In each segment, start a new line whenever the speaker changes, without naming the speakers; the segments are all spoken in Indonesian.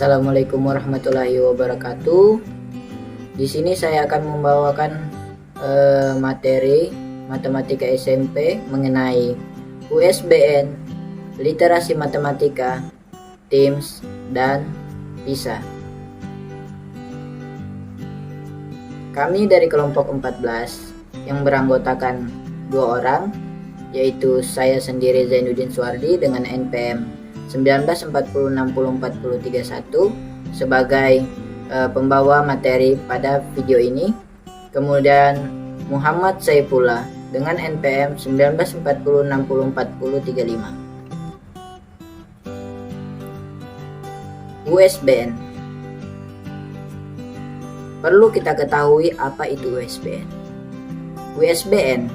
Assalamualaikum warahmatullahi wabarakatuh. Di sini saya akan membawakan materi matematika SMP mengenai USBN, literasi matematika, TIMSS, dan PISA. Kami dari kelompok 14 yang beranggotakan 2 orang, yaitu saya sendiri Zainuddin Suwardi dengan NPM 1940604031 sebagai pembawa materi pada video ini. Kemudian Muhammad Saifullah dengan NPM 1940604035. USBN. Perlu kita ketahui apa itu USBN. USBN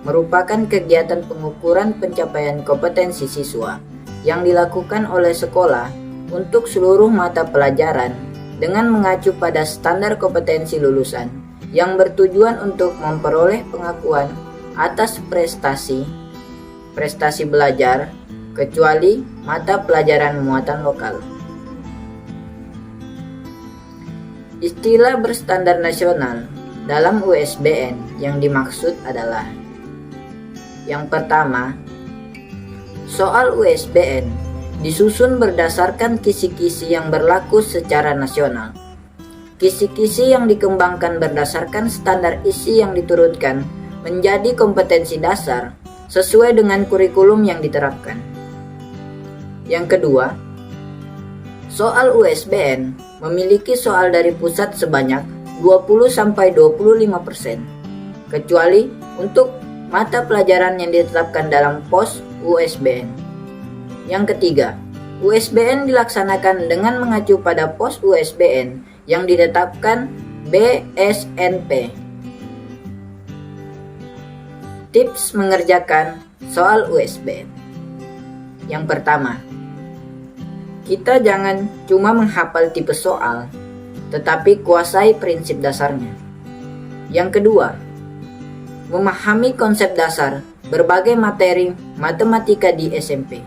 merupakan kegiatan pengukuran pencapaian kompetensi siswa yang dilakukan oleh sekolah untuk seluruh mata pelajaran dengan mengacu pada standar kompetensi lulusan yang bertujuan untuk memperoleh pengakuan atas prestasi belajar kecuali mata pelajaran muatan lokal. Istilah berstandar nasional dalam USBN yang dimaksud adalah: yang pertama, soal USBN disusun berdasarkan kisi-kisi yang berlaku secara nasional. Kisi-kisi yang dikembangkan berdasarkan standar isi yang diturunkan menjadi kompetensi dasar sesuai dengan kurikulum yang diterapkan. Yang kedua, soal USBN memiliki soal dari pusat sebanyak 20-25%, kecuali untuk mata pelajaran yang ditetapkan dalam pos USBN. Yang ketiga, USBN dilaksanakan dengan mengacu pada pos USBN yang ditetapkan BSNP. Tips mengerjakan soal USBN. Yang pertama, kita jangan cuma menghafal tipe soal, tetapi kuasai prinsip dasarnya. Yang kedua, memahami konsep dasar berbagai materi matematika di SMP.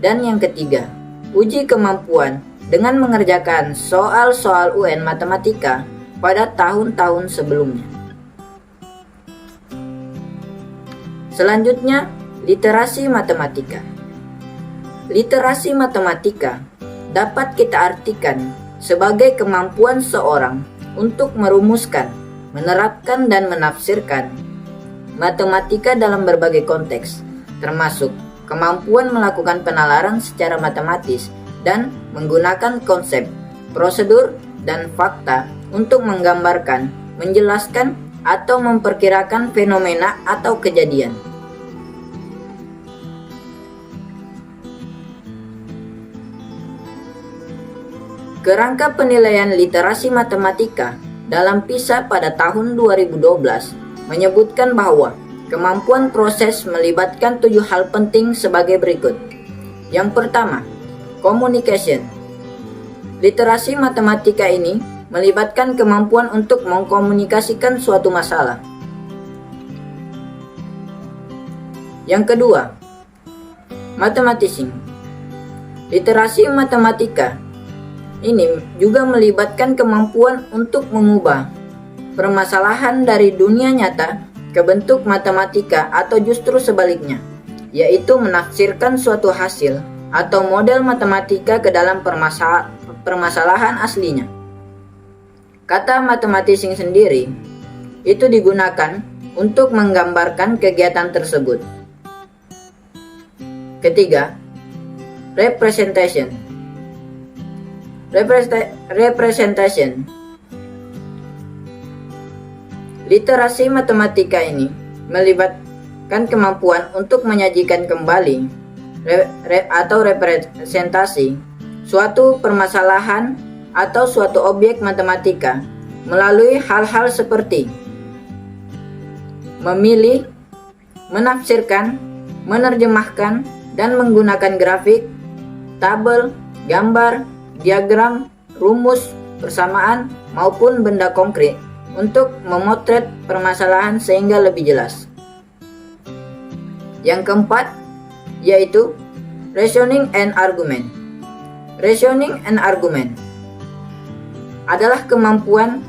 Dan yang ketiga, uji kemampuan dengan mengerjakan soal-soal UN matematika pada tahun-tahun sebelumnya. Selanjutnya, literasi matematika. Literasi matematika dapat kita artikan sebagai kemampuan seorang untuk merumuskan, menerapkan, dan menafsirkan matematika dalam berbagai konteks, termasuk kemampuan melakukan penalaran secara matematis dan menggunakan konsep, prosedur, dan fakta untuk menggambarkan, menjelaskan, atau memperkirakan fenomena atau kejadian. Kerangka penilaian literasi matematika dalam PISA pada tahun 2012 menyebutkan bahwa kemampuan proses melibatkan 7 hal penting sebagai berikut. Yang pertama, communication. Literasi matematika ini melibatkan kemampuan untuk mengkomunikasikan suatu masalah. Yang kedua, mathematics. Literasi matematika ini juga melibatkan kemampuan untuk mengubah permasalahan dari dunia nyata ke bentuk matematika atau justru sebaliknya, yaitu menafsirkan suatu hasil atau model matematika ke dalam permasalahan aslinya. Kata mathematics sendiri itu digunakan untuk menggambarkan kegiatan tersebut. Ketiga, representation. Literasi matematika ini melibatkan kemampuan untuk menyajikan kembali atau representasi suatu permasalahan atau suatu objek matematika melalui hal-hal seperti memilih, menafsirkan, menerjemahkan, dan menggunakan grafik, tabel, gambar, diagram, rumus, persamaan, maupun benda konkret untuk memotret permasalahan sehingga lebih jelas. Yang keempat, yaitu reasoning and argument. Reasoning and argument adalah kemampuan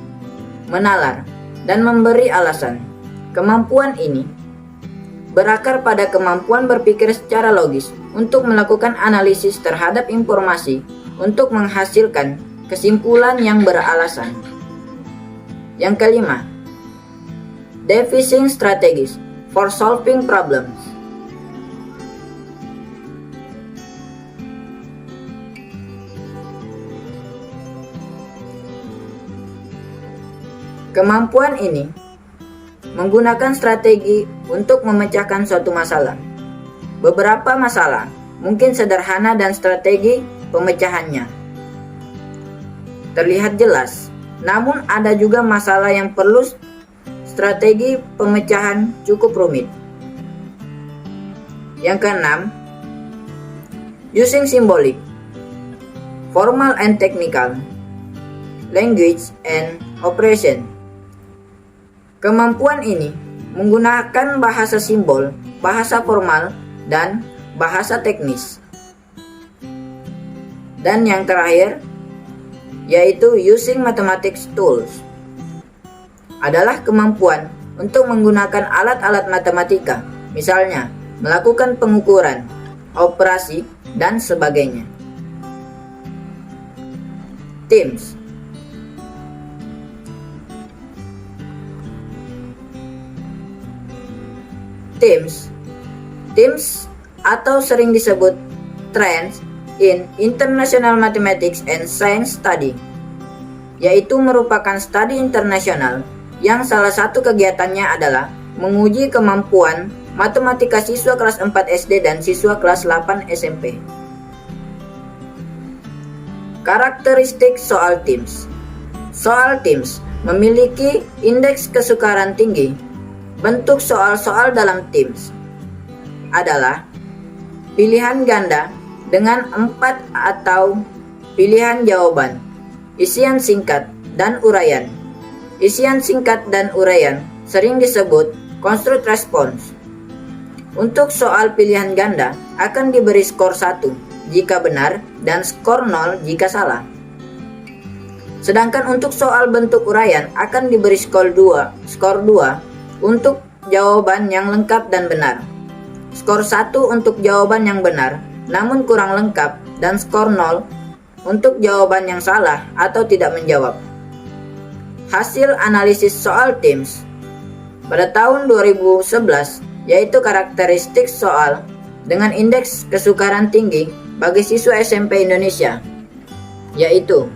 menalar dan memberi alasan. Kemampuan ini berakar pada kemampuan berpikir secara logis untuk melakukan analisis terhadap informasi untuk menghasilkan kesimpulan yang beralasan. Yang kelima, devising strategies for solving problems. Kemampuan ini menggunakan strategi untuk memecahkan suatu masalah. Beberapa masalah mungkin sederhana dan strategi pemecahannya terlihat jelas, namun ada juga masalah yang perlu strategi pemecahan cukup rumit. Yang keenam, using symbolic, formal and technical, language and operation. Kemampuan ini menggunakan bahasa simbol, bahasa formal, dan bahasa teknis. Dan yang terakhir, yaitu using mathematics tools, adalah kemampuan untuk menggunakan alat-alat matematika, misalnya melakukan pengukuran, operasi, dan sebagainya. Teams. Teams atau sering disebut trends in international mathematics and science study, yaitu merupakan studi internasional yang salah satu kegiatannya adalah menguji kemampuan matematika siswa kelas 4 SD dan siswa kelas 8 SMP. Karakteristik soal teams. Soal teams memiliki indeks kesukaran tinggi. Bentuk soal-soal dalam teams adalah pilihan ganda dengan 4 atau pilihan jawaban, isian singkat, dan uraian. Isian singkat dan uraian sering disebut construct response. Untuk soal pilihan ganda akan diberi skor 1 jika benar dan skor 0 jika salah. Sedangkan untuk soal bentuk uraian akan diberi skor 2 untuk jawaban yang lengkap dan benar. Skor 1 untuk jawaban yang benar namun kurang lengkap, dan skor 0 untuk jawaban yang salah atau tidak menjawab. Hasil analisis soal teams pada tahun 2011 yaitu karakteristik soal dengan indeks kesukaran tinggi bagi siswa SMP Indonesia, yaitu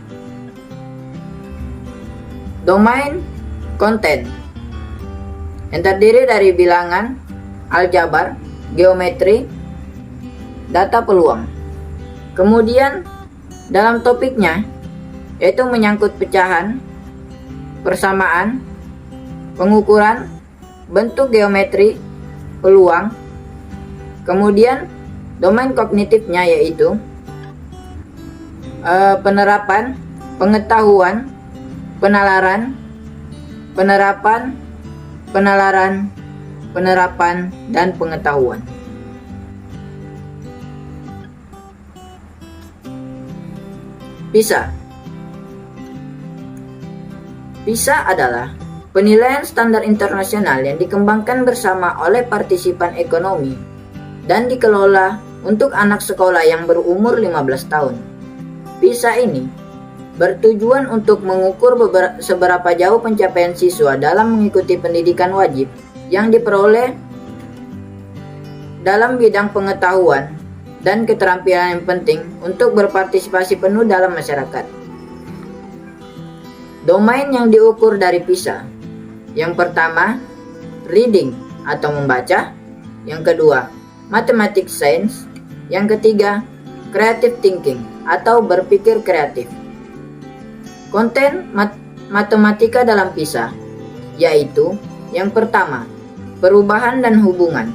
domain konten yang terdiri dari bilangan, aljabar, geometri, data peluang. Kemudian dalam topiknya yaitu menyangkut pecahan, persamaan, pengukuran, bentuk geometri, peluang. Kemudian domain kognitifnya yaitu penerapan, pengetahuan, penalaran, penerapan, penerapan, dan pengetahuan. PISA. PISA adalah penilaian standar internasional yang dikembangkan bersama oleh partisipan ekonomi dan dikelola untuk anak sekolah yang berumur 15 tahun. PISA ini bertujuan untuk mengukur seberapa jauh pencapaian siswa dalam mengikuti pendidikan wajib yang diperoleh dalam bidang pengetahuan dan keterampilan yang penting untuk berpartisipasi penuh dalam masyarakat. Domain yang diukur dari PISA. Yang pertama, reading atau membaca. Yang kedua, mathematics science. Yang ketiga, creative thinking atau berpikir kreatif. Konten matematika dalam PISA yaitu yang pertama, perubahan dan hubungan.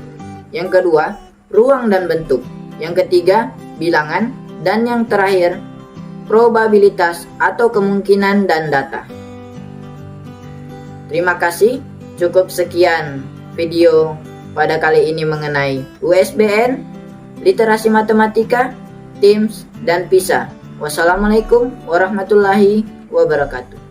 Yang kedua, ruang dan bentuk. Yang ketiga, bilangan. Dan yang terakhir, probabilitas atau kemungkinan dan data. Terima kasih. Cukup sekian video pada kali ini mengenai USBN, literasi matematika, TIMSS, dan PISA. Wassalamualaikum warahmatullahi wabarakatuh.